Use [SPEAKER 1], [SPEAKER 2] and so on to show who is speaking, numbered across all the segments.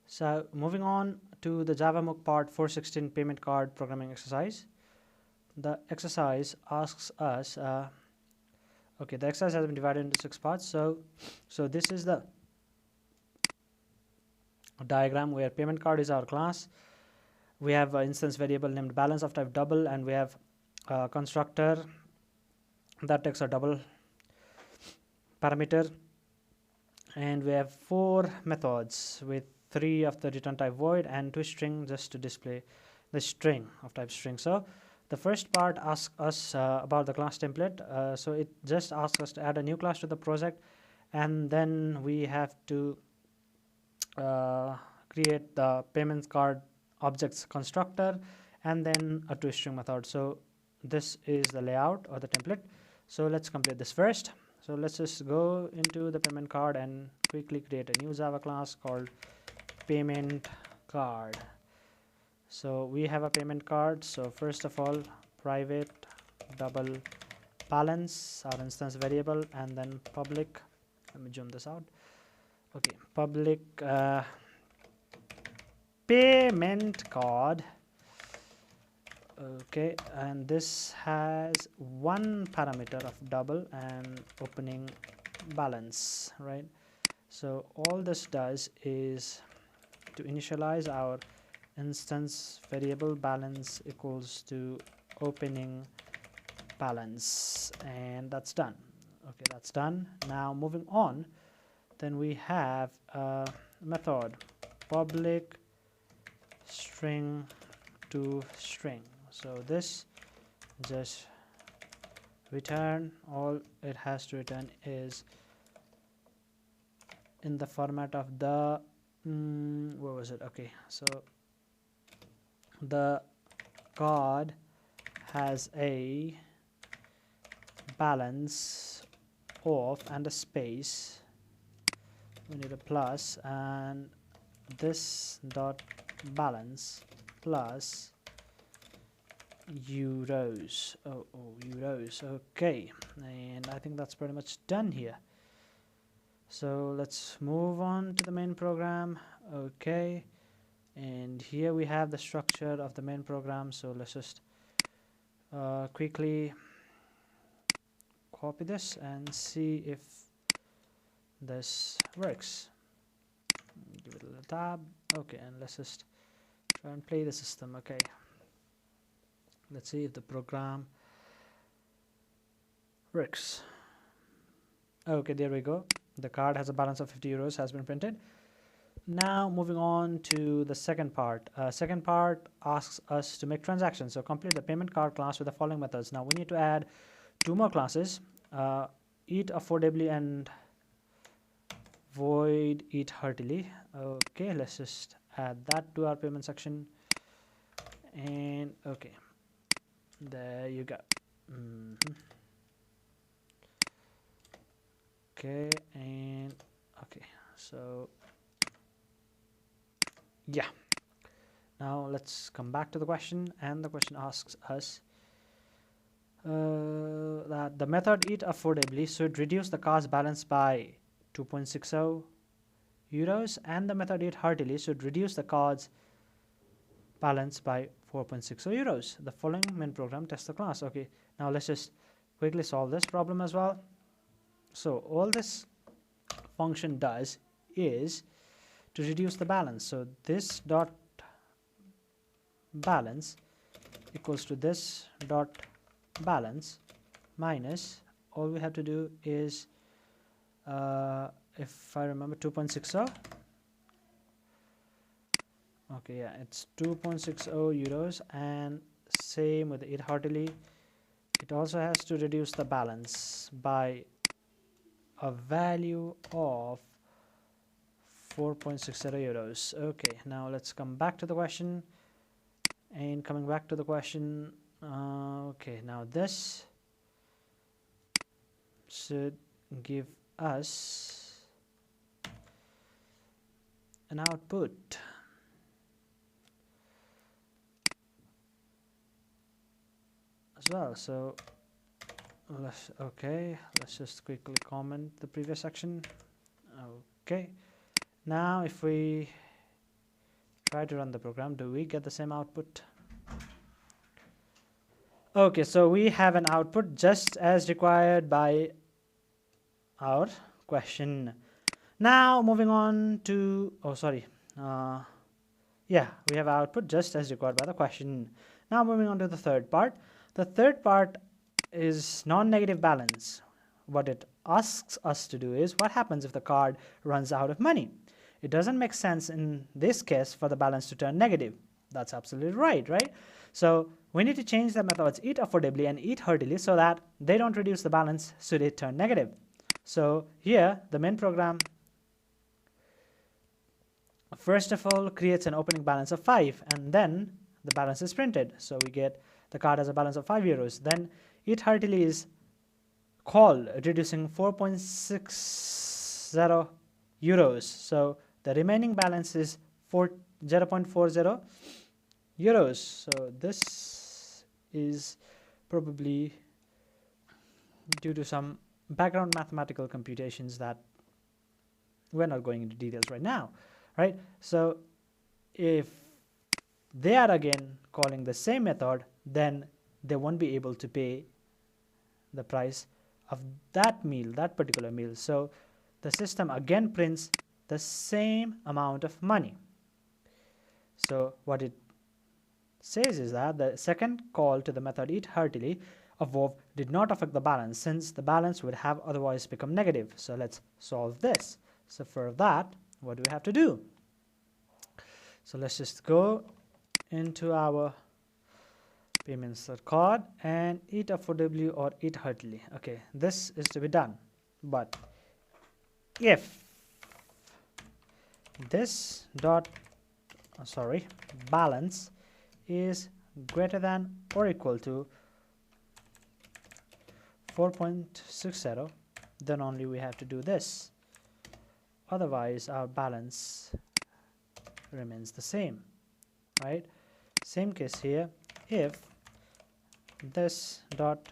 [SPEAKER 1] So moving on to the Java MOOC part 416 payment card programming exercise. The exercise asks us, okay, the exercise has been divided into 6 parts. So this is the diagram where payment card is our class. We have an instance variable named balance of type double, and we have a constructor that takes a double parameter, and we have 4 methods with 3 of the return type void and 2 string just to display the string of type string. So the first part asks us about the class template. So it just asks us to add a new class to the project, and then we have to create the payment card objects constructor and then a toString method. So this is the layout or the template. So let's complete this first. So let's just go into the payment card and quickly create a new Java class called payment card. So we have a payment card. So first of all, private double balance, our instance variable, and then public. Let me zoom this out. Okay, public payment card. Okay, and this has one parameter of double and opening balance, right? So all this does is to initialize our instance variable balance equals to opening balance, and that's done. Okay, that's done. Now moving on, then we have a method public string to string. So this just return, all it has to return is in the format of the where was it? Okay, so the card has a balance of and a space, we need a plus, and this dot balance plus euros. Euros. Okay, and I think that's pretty much done here. So let's move on to the main program. Okay, and here we have the structure of the main program. So let's just quickly copy this and see if this works. Give it a little tab. Okay, and let's just try and play the system. Okay, let's see if the program works. Okay, there we go. The card has a balance of 50 euros has been printed. Now moving on to the second part. Second part asks us to make transactions. So complete the payment card class with the following methods. Now we need to add 2 more classes, eat affordably and void eat heartily. Okay, let's just add that to our payment section, and okay, there you go. Okay, and okay, so yeah, now let's come back to the question, and the question asks us that the method eat affordably should reduce the card's balance by 2.60 euros, and the method eat heartily should reduce the card's balance by 4.60 euros. The following main program tests the class. Okay, now let's just quickly solve this problem as well. So all this function does is to reduce the balance. So this dot balance equals to this dot balance minus, all we have to do is if I remember, 2.60. Okay, yeah, it's 2.60 euros, and same with eat heartily, it also has to reduce the balance by a value of 4.60 euros. Okay, now let's come back to the question, and coming back to the question, okay, now this should give us an output. As well, so let's just quickly comment the previous section. Okay, now if we try to run the program. Do we get the same output? Okay, so we have an output just as required by our question. Now moving on to, yeah, we have output just as required by the question. Now moving on to the third part. The third part is non-negative balance. What it asks us to do is, what happens if the card runs out of money? It doesn't make sense in this case for the balance to turn negative. That's absolutely right? So we need to change the methods eat affordably and eat heartily so that they don't reduce the balance should it turn negative. So here the main program first of all creates an opening balance of 5, and then the balance is printed. So we get the card has a balance of 5 euros. Then eat heartily is called, reducing 4.60 euros. So the remaining balance is 0.40 euros. So this is probably due to some background mathematical computations that we're not going into details right now, right? So if they are again calling the same method, then they won't be able to pay the price of that meal, that particular meal. So the system again prints the same amount of money. So what it says is that the second call to the method eat heartily above did not affect the balance, since the balance would have otherwise become negative. So let's solve this. So for that, what do we have to do? So let's just go into our PaymentCard and eat affordably or eat heartily. Okay, this is to be done. But if this balance is greater than or equal to 4.60, then only we have to do this. Otherwise our balance remains the same, right? Same case here. If this dot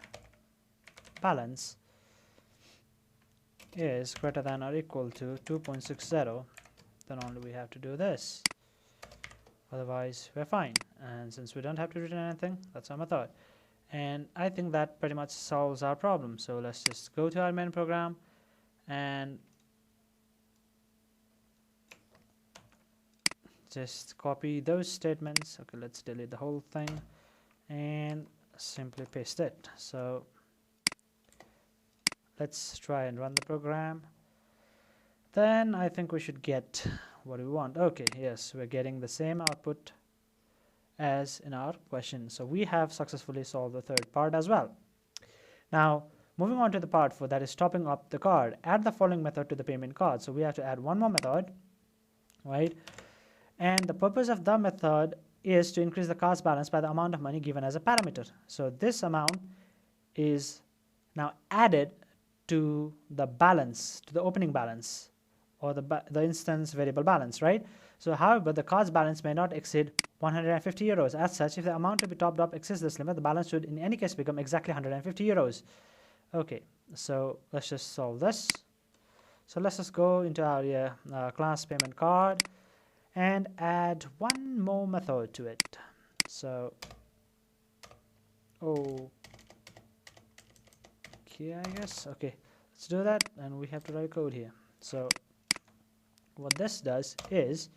[SPEAKER 1] balance is greater than or equal to 2.60, then only we have to do this. Otherwise we're fine, and since we don't have to return anything, that's our method. And I think that pretty much solves our problem. So let's just go to our main program and just copy those statements. Okay, let's delete the whole thing and simply paste it. So let's try and run the program. Then I think we should get what we want. Okay, yes, we're getting the same output as in our question. So we have successfully solved the third part as well. Now moving on to the part 4, that is topping up the card. Add the following method to the payment card. So we have to add one more method, right? And the purpose of the method is to increase the card's balance by the amount of money given as a parameter. So this amount is now added to the balance, to the opening balance, or the instance variable balance, right? So however, the card's balance may not exceed 150 euros. As such, if the amount to be topped up exceeds this limit, the balance should in any case become exactly 150 euros. Okay, so let's just solve this. So let's just go into our class payment card and add one more method to it. So okay, I guess. Okay, let's do that, and we have to write code here. So what this does is,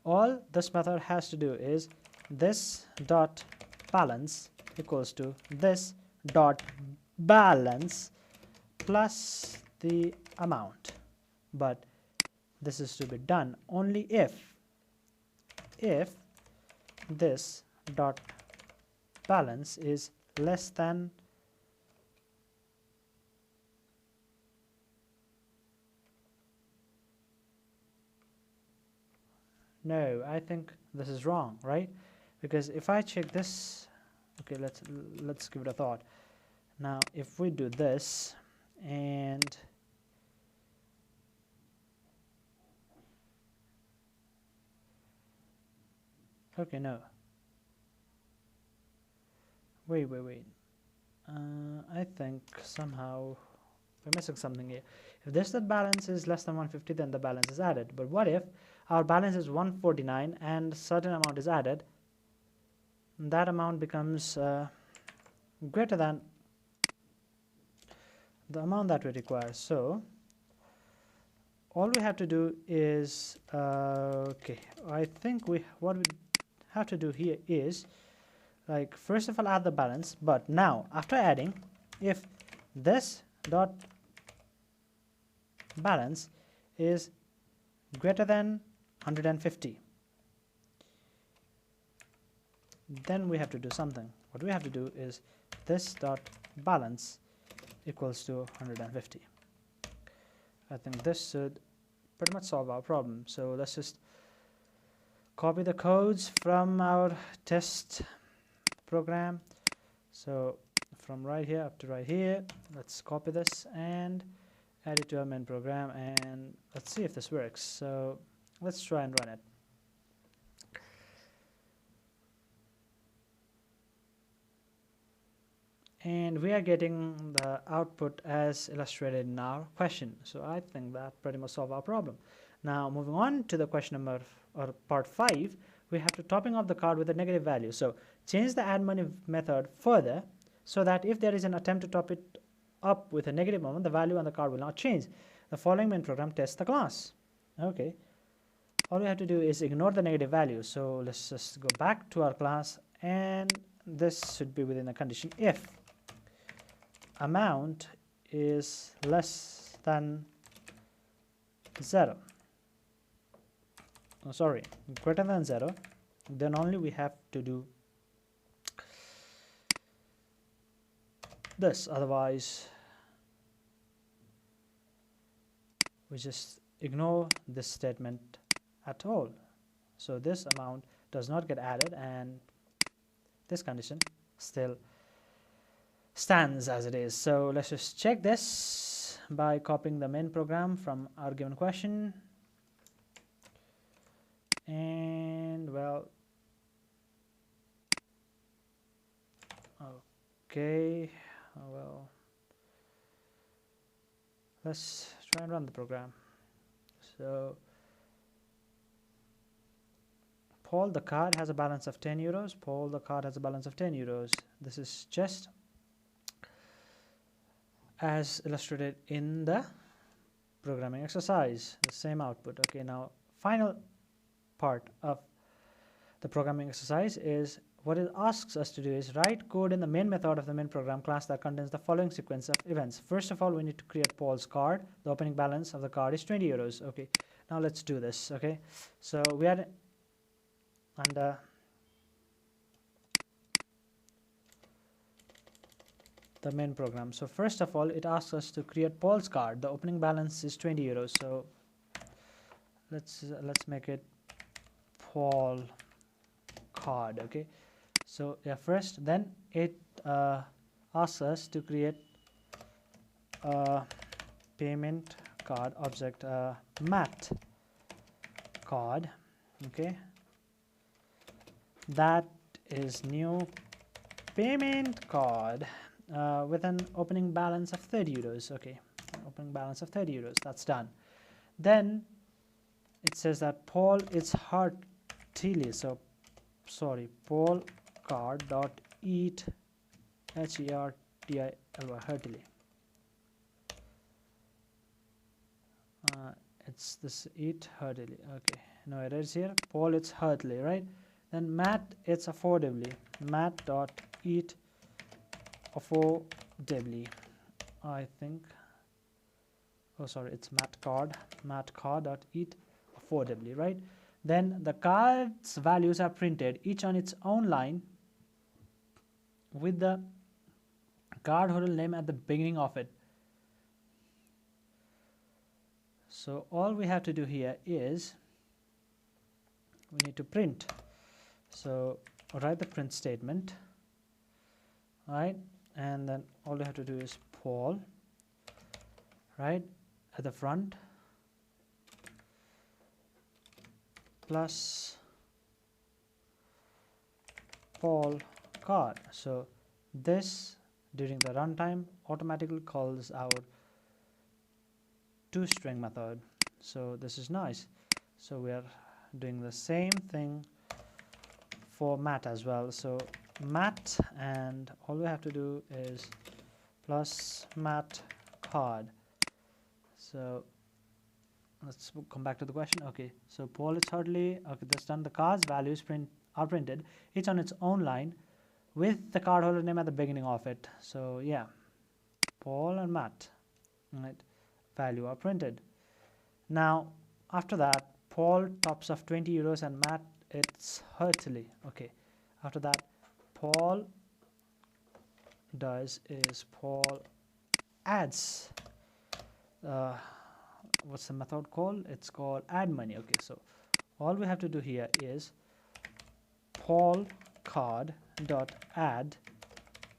[SPEAKER 1] all this method has to do is this dot balance equals to this dot balance plus the amount. But this is to be done only if this dot balance is less than no, I think this is wrong, right? Because if I check this, okay, let's give it a thought. Now if we do this and okay, no, wait, I think somehow we're missing something here. If this dot balance is less than 150, then the balance is added. But what if our balance is 149 and certain amount is added, that amount becomes greater than the amount that we require. So all we have to do is okay, I think what we have to do here is, like, first of all add the balance, but now after adding, if this dot balance is greater than 150, then we have to do something. What we have to do is this dot balance equals to 150. I think this should pretty much solve our problem. So let's just copy the codes from our test program. So from right here up to right here, let's copy this and add it to our main program, and let's see if this works. So let's try and run it. And we are getting the output as illustrated in our question. So I think that pretty much solves our problem. Now moving on to the question number, or part 5, we have to topping up the card with a negative value. So change the add money method further so that if there is an attempt to top it up with a negative amount, the value on the card will not change. The following main program tests the class. Okay, all we have to do is ignore the negative value. So let's just go back to our class, and this should be within the condition if amount is less than 0, greater than 0, then only we have to do this. Otherwise we just ignore this statement at all. So this amount does not get added, and this condition still stands as it is. So let's just check this by copying the main program from our given question, and well, okay, well, let's try and run the program. So Paul the card has a balance of 10 euros. Paul the card has a balance of 10 euros. This is just as illustrated in the programming exercise, the same output. Okay, now final part of the programming exercise is what it asks us to do is write code in the main method of the main program class that contains the following sequence of events. First of all, we need to create Paul's card. The opening balance of the card is 20 euros. Okay, now let's do this. Okay, so we are under the main program. So first of all, it asks us to create Paul's card. The opening balance is 20 euros. So let's make it Paul card. Okay, so yeah, first then it asks us to create a payment card object, mat card. Okay, that is new payment card with an opening balance of 30 euros. Okay, opening balance of 30 euros. That's done. Then it says that Paul is heartily, so sorry, Paul card dot eat, HERTILY, heartily. It's this eat heartily. Okay, no errors here. Paul it's heartily, right? Then Matt it's affordably. Matt dot eat affordably. I think. Oh, sorry, it's Matt card. Matt card dot eat affordably, right? Then the card's values are printed each on its own line with the cardholder name at the beginning of it. So all we have to do here is we need to print. So write the print statement, right? And then all we have to do is Paul, right, at the front, plus Paul card. So this during the runtime automatically calls our toString method. So this is nice. So we are doing the same thing for mat as well. So mat, and all we have to do is plus mat card. So let's come back to the question. Okay, so Paul is hardly okay. That's done. The card's values are printed each on its own line with the cardholder name at the beginning of it. So yeah, Paul and Matt, right? Value are printed. Now after that, Paul tops of 20 euros and Matt it's Hertily. Okay, after that, Paul does is Paul adds. What's the method called? It's called add money. Okay, so all we have to do here is Paul card dot add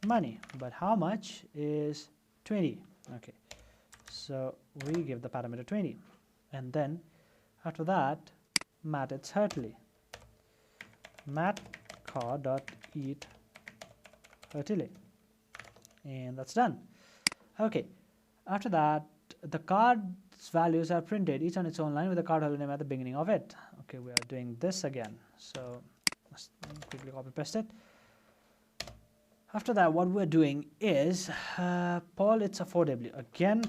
[SPEAKER 1] money, but how much is 20? Okay, so we give the parameter 20, and then after that, Matt it's Hertily. Matt card dot eat Hertily, and that's done. Okay, after that, the card's values are printed each on its own line with the cardholder name at the beginning of it. Okay, we are doing this again. So let's quickly copy paste it. After that, what we're doing is Paul it's affordably. Again,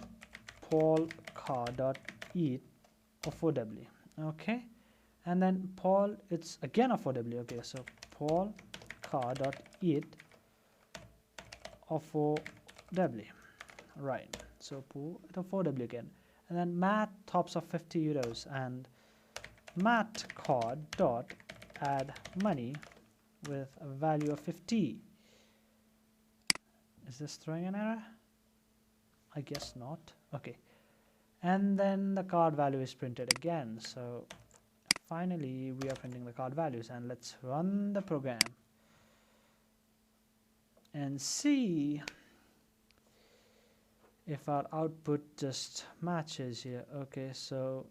[SPEAKER 1] Paul card dot eat affordably. Okay, and then Paul it's again affordably. Okay, so Paul card dot eat affordably. Right, so Paul it affordably again, and then Matt tops of 50 euros and Matt card dot add money with a value of 50. Is this throwing an error? I guess not. Okay, and then the card value is printed again. So finally we are printing the card values, and let's run the program and see if our output just matches here. Okay, so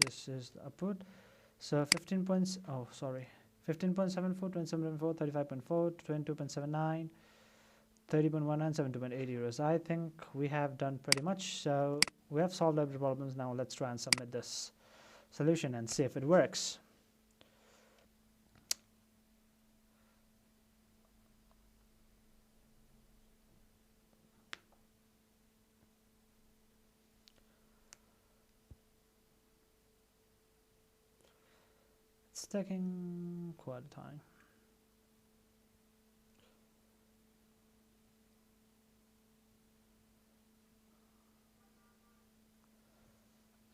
[SPEAKER 1] this is the output. So 15 points, oh sorry, 15.74, 27.4, 35.4, 22.79, 30.19, 72.8 euros. I think we have done pretty much. So we have solved every problems. Now let's try and submit this solution and see if it works. It's taking quite a time.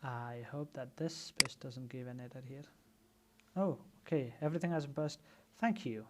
[SPEAKER 1] I hope that this space doesn't give an error here. Oh, okay, everything has been passed. Thank you.